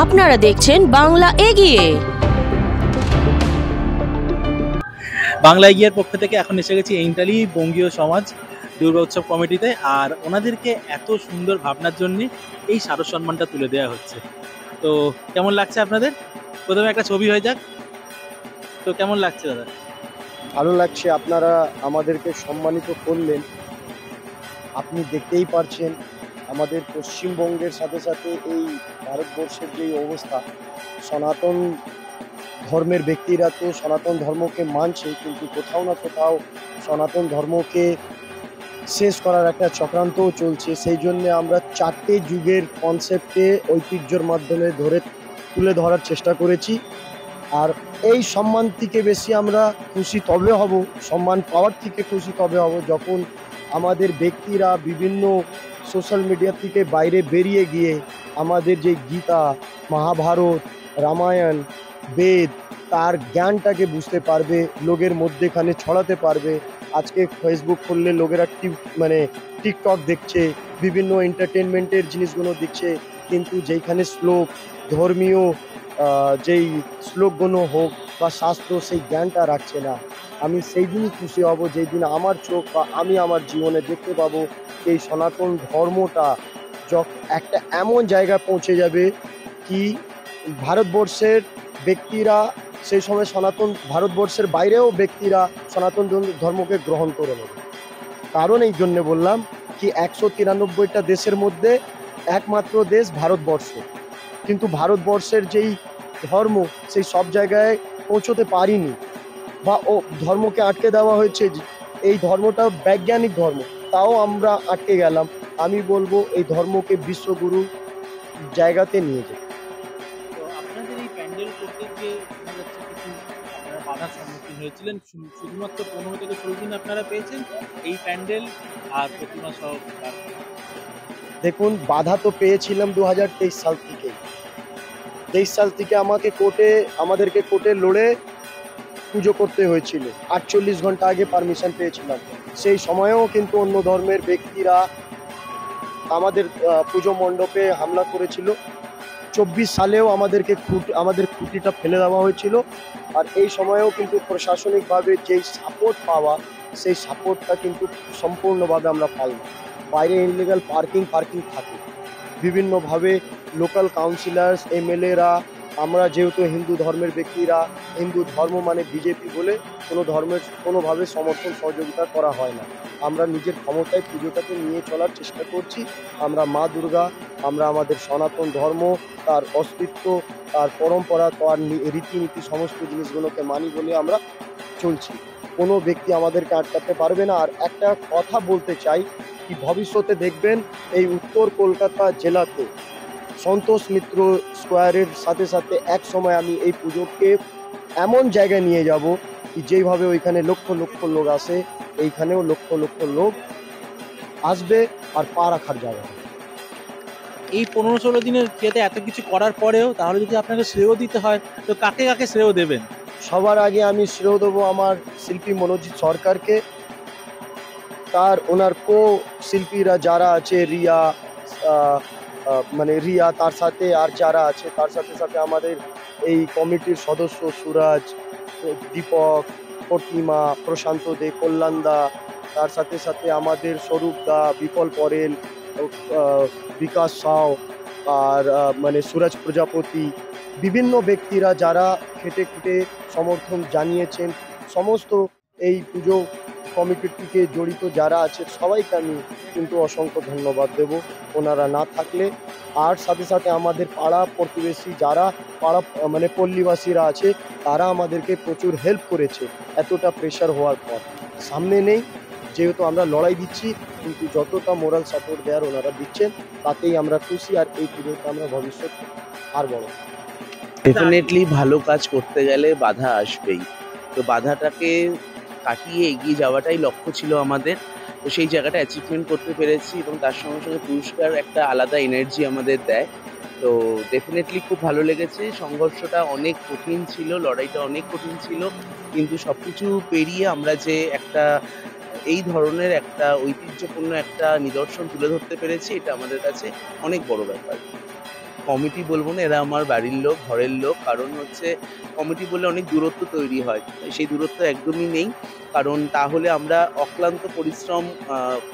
আপনারা দেখছেন বাংলা এগিয়ে। বাংলা এগিয়ের পক্ষ থেকে এখন এসে গেছি এইন্টালি বঙ্গীয় সমাজ দুর্গা উৎসব কমিটিতে। আর ওনাদেরকে এত সুন্দর ভাবনার জন্য এই স্মারক সম্মানটা তুলে দেওয়া হচ্ছে। তো কেমন লাগছে আপনাদের? প্রথমে একটা ছবি হয়ে যাক। তো কেমন লাগছে দাদা? ভালো লাগছে, আপনারা আমাদেরকে সম্মানিত করলেন। আপনি দেখতেই পারছেন আমাদের পশ্চিমবঙ্গের সাথে সাথে এই ভারতবর্ষের যে অবস্থা, সনাতন ধর্মের ব্যক্তিরা তো সনাতন ধর্মকে মানছে, কিন্তু কোথাও না কোথাও সনাতন ধর্মকে শেষ করার একটা চক্রান্তও চলছে। সেই জন্য আমরা 4টে যুগের কনসেপ্টে ঐতিহ্যর মাধ্যমে তুলে ধরার চেষ্টা করেছি। আর এই সম্মান থেকে বেশি আমরা খুশি তবে হব, সম্মান পাওয়ার থেকে খুশি তবে হব যখন আমাদের ব্যক্তিরা বিভিন্ন সোশ্যাল মিডিয়া থেকে বাইরে বেরিয়ে গিয়ে আমাদের যে গীতা, মহাভারত, রামায়ণ, বেদ তার জ্ঞানটাকে বুঝতে পারবে, লোকের মধ্যেখানে ছড়াতে পারবে। আজকে ফেসবুক খুললে লোকেরা টিকটক দেখছে, বিভিন্ন এন্টারটেনমেন্টের জিনিসগুলো দেখছে, কিন্তু যেইখানে শ্লোক, ধর্মীয় যেই শ্লোকগুলো হোক বা শাস্ত্র, সেই জ্ঞানটা রাখছে না। আমি সেই দিনই খুশি হব যেই দিন আমার চোখ বা আমি আমার জীবনে দেখতে পাবো এই সনাতন ধর্মটা একটা এমন জায়গায় পৌঁছে যাবে কি ভারতবর্ষের ব্যক্তিরা সেই সময় ভারতবর্ষের বাইরেও ব্যক্তিরা সনাতন ধর্মকে গ্রহণ করে নেবে। কারণ এই জন্যে বললাম কি 193টা দেশের মধ্যে একমাত্র দেশ ভারতবর্ষ, কিন্তু ভারতবর্ষের যেই ধর্ম সেই সব জায়গায় পৌঁছতে পারিনি বা ধর্মকে আটকে দেওয়া হয়েছে। এই ধর্মটা বৈজ্ঞানিক ধর্ম, তাও আমরা আটকে গেলাম। আমি বলবো এই ধর্মকে বিশ্বগুরু জায়গাতে নিয়ে যায়। তো আপনাদের এই প্যান্ডেল করতে গিয়ে আপনারা বাধার সম্মুখীন হয়েছিলেন। শুধুমাত্র 15 থেকে 16 দিন আপনারা পেয়েছেন এই প্যান্ডেল আর প্রতিমা সহ। দেখুন, বাধা তো পেয়েছিলাম 2023 সাল থেকে। 23 সাল থেকে আমাদেরকে কোর্টে লড়ে পুজো করতে হয়েছিল। 48 ঘন্টা আগে পারমিশন পেয়েছিলাম। সেই সময়েও কিন্তু অন্য ধর্মের ব্যক্তিরা আমাদের পুজো মণ্ডপে হামলা করেছিল। 24 সালেও আমাদের খুঁটিটা ফেলে দেওয়া হয়েছিল। আর এই সময়েও কিন্তু প্রশাসনিকভাবে যেই সাপোর্ট পাওয়া, সেই সাপোর্টটা কিন্তু সম্পূর্ণভাবে আমরা পাই না। বাইরে ইনলিগাল পার্কিং থাকে বিভিন্নভাবে। লোকাল কাউন্সিলার্স, এমএলএরা, আমরা যেহেতু হিন্দু ধর্মের ব্যক্তিরা, হিন্দু ধর্ম মানে বিজেপি বলে কোনোভাবে সমর্থন সহযোগিতা করা হয় না। আমরা নিজের ক্ষমতায় পুজোটাকে নিয়ে চলার চেষ্টা করছি। আমরা মা দুর্গা, আমরা আমাদের সনাতন ধর্ম, তার অস্তিত্ব, তার পরম্পরা, তার রীতিনীতি সমস্ত জিনিসগুলোকে মানি বলে আমরা চলছি। কোনো ব্যক্তি আমাদেরকে আটকাতে পারবে না। আর একটা কথা বলতে চাই কি, ভবিষ্যতে দেখবেন এই উত্তর কলকাতা জেলাতে সন্তোষ মিত্র স্কোয়ারের সাথে সাথে এক সময় আমি এই পুজোকে এমন জায়গায় নিয়ে যাব কি যেইভাবে ওইখানে লক্ষ লক্ষ লোক আসে, এইখানেও লক্ষ লক্ষ লোক আসবে আর পা রাখার জায়গা। এই 15-16 দিনের যেতে এত কিছু করার পরেও তাহলে যদি আপনাকে শ্রেয় দিতে হয়, তো কাকে কাকে শ্রেয় দেবেন? সবার আগে আমি শ্রেয় দেবো আমার শিল্পী মনোজিৎ সরকারকে, ওনার শিল্পীরা যারা আছে, রিয়া, তার সাথে আর যারা আছে, তার সাথে সাথে আমাদের এই কমিটির সদস্য সুরাজ, দীপক, প্রতিমা, প্রশান্ত দে, কল্যাণদা, তার সাথে সাথে আমাদের স্বরূপ দা, বিপল পরেল, বিকাশ সাউ, আর সুরাজ প্রজাপতি, বিভিন্ন ব্যক্তিরা যারা খেটে খুঁটে সমর্থন জানিয়েছেন। সমস্ত এই পুজো কমিটিটিকে জড়িত যারা আছে সবাইকে আমি কিন্তু অসংখ্য ধন্যবাদ দেব ওনারা না থাকলে। আর সাথে সাথে আমাদের পাড়া প্রতিবেশী যারা পল্লীবাসীরা আছে, তারা আমাদেরকে প্রচুর হেল্প করেছে এতটা প্রেশার হওয়ার পর। সামনে নেই যেহেতু আমরা লড়াই দিচ্ছি, কিন্তু যতটা মোরাল সাপোর্ট দেওয়ার ওনারা দিচ্ছেন তাতেই আমরা খুশি। আর এই পুজোতে আমরা ভবিষ্যৎ আর বড়। ডেফিনেটলি ভালো কাজ করতে গেলে বাধা আসবেই, তো বাধাটাকে কাটিয়ে এগিয়ে যাওয়াটাই লক্ষ্য ছিল আমাদের। তো সেই জায়গাটা অ্যাচিভমেন্ট করতে পেরেছি এবং তার সঙ্গে সঙ্গে পুরস্কার একটা আলাদা এনার্জি আমাদের দেয়। তো ডেফিনেটলি খুব ভালো লেগেছে। সংঘর্ষটা অনেক কঠিন ছিল, লড়াইটা অনেক কঠিন ছিল, কিন্তু সব কিছু পেরিয়ে আমরা যে একটা এই ধরনের একটা ঐতিহ্যপূর্ণ একটা নিদর্শন তুলে ধরতে পেরেছি, এটা আমাদের কাছে অনেক বড় ব্যাপার। কমিটি বলবো না, এরা আমার বাড়ির লোক, ঘরের লোক। কারণ হচ্ছে কমিটি বললে অনেক দূরত্ব তৈরি হয়, সেই দূরত্ব একদমই নেই। কারণ তাহলে আমরা অক্লান্ত পরিশ্রম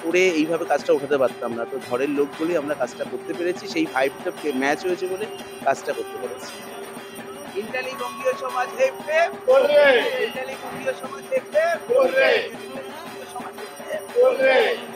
করে এইভাবে কাজটা উঠাতে পারতাম না। তো ঘরের লোক বলেই আমরা কাজটা করতে পেরেছি, সেই ভাইবটা ম্যাচ হয়েছে বলে কাজটা করতে পেরেছি। ইন্টালি বঙ্গীয় সমাজ হেফে ইন্টালি বঙ্গীয় সমাজ হেফে সমাজ হেফে